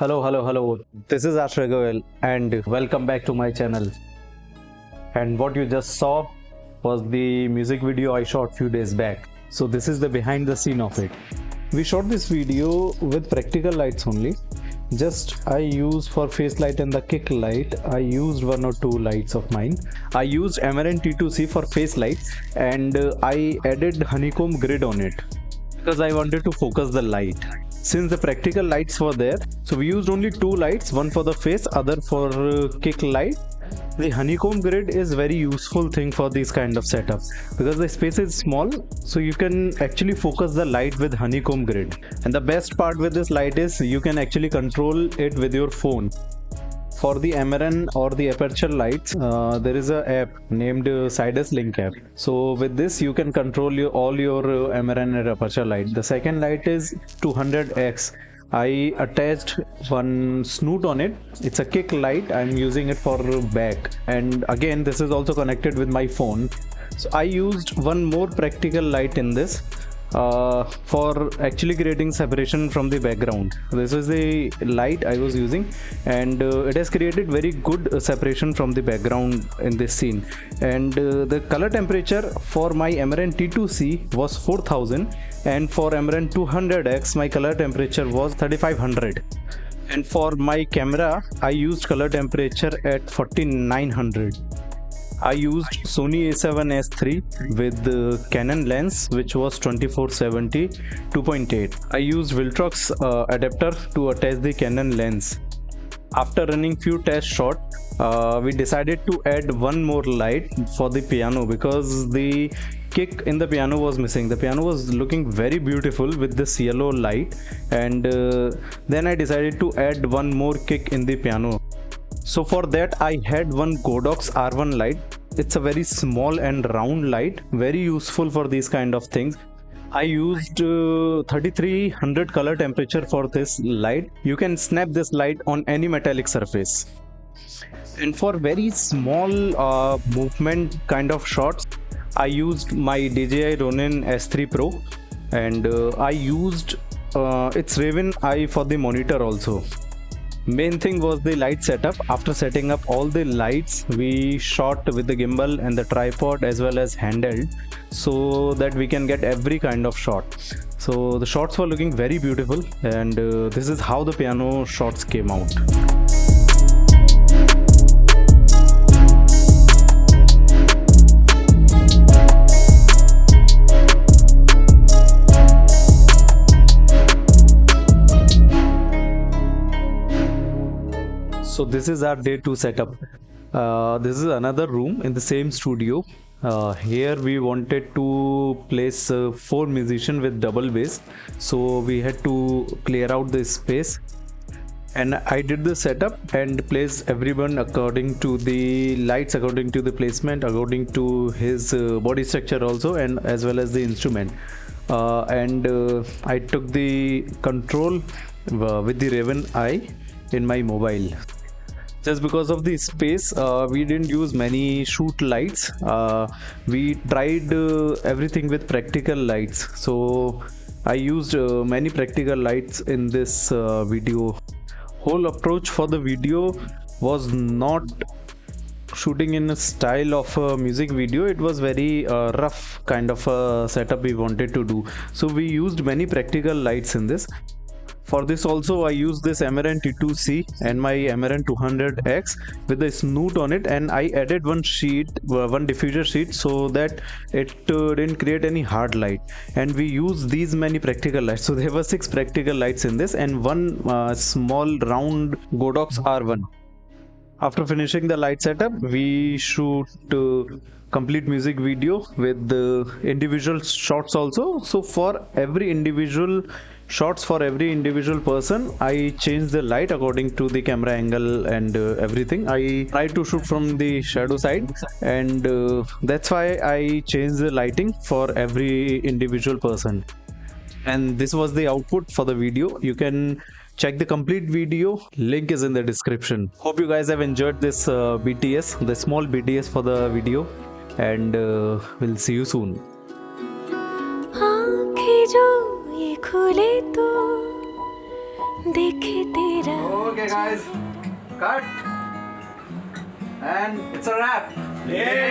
Hello. This is Ashray Goyal and welcome back to my channel. And what you just saw was the music video I shot few days back. So this is the behind the scene of it. We shot this video with practical lights only. I used for face light and the kick light, I used one or two lights of mine. I used Amaran T2c for face light and I added honeycomb grid on it because I wanted to focus the light. Since the practical lights were there, so we used only two lights, one for the face, other for kick light. The honeycomb grid is very useful thing for these kind of setups because the space is small, so you can actually focus the light with honeycomb grid. And the best part with this light is you can actually control it with your phone. For the Amaran or the aperture lights, there is a app named Sidus Link app. So with this you can control all your Amaran and aperture light. The second light is 200x. I attached one snoot on it. It's a kick light. I'm using it for back, and again this is also connected with my phone. So I used one more practical light in this for actually creating separation from the background. This is the light I was using, and it has created very good separation from the background in this scene. And the color temperature for my Amaran T2c was 4000, and for Amaran 200x my color temperature was 3500. And for my camera I used color temperature at 4900. I used Sony A7S III with the Canon lens, which was 2470 2.8. I used Viltrox adapter to attach the Canon lens. After running few test shots, we decided to add one more light for the piano because the kick in the piano was missing. The piano was looking very beautiful with this yellow light, and then I decided to add one more kick in the piano. So for that I had one Godox R1 light. It's a very small and round light, very useful for these kind of things. I used 3300 color temperature for this light. You can snap this light on any metallic surface. And for very small movement kind of shots, I used my DJI Ronin S3 Pro, and I used its Raven Eye for the monitor also. Main thing was the light setup. After setting up all the lights, we shot with the gimbal and the tripod as well as handheld, so that we can get every kind of shot. So the shots were looking very beautiful, and this is how the piano shots came out. So this is our day 2 setup. This is another room in the same studio. Here we wanted to place 4 musicians with double bass, so we had to clear out this space. And I did the setup and placed everyone according to the lights, according to the placement, according to his body structure also, and as well as the instrument. I took the control with the Raven Eye in my mobile. Just because of the space, we didn't use many shoot lights. We tried everything with practical lights. So I used many practical lights in this video. Whole approach for the video was not shooting in a style of a music video. It was very rough kind of a setup we wanted to do. So we used many practical lights in this. For this also I used this Amaran T2c and my Amaran 200x with a snoot on it, and I added one diffuser sheet so that it didn't create any hard light. And we used these many practical lights. So there were 6 practical lights in this and one small round Godox R1. After finishing the light setup, we shoot complete music video with the individual shots also. So for every individual shots, for every individual person, I changed the light according to the camera angle and everything. I tried to shoot from the shadow side, and that's why I changed the lighting for every individual person. And this was the output for the video. You can check the complete video, link is in the description. Hope you guys have enjoyed this BTS, the small BTS for the video, and we'll see you soon. खुले तो देखे तेरा Okay guys, cut. And it's a wrap. Yeah.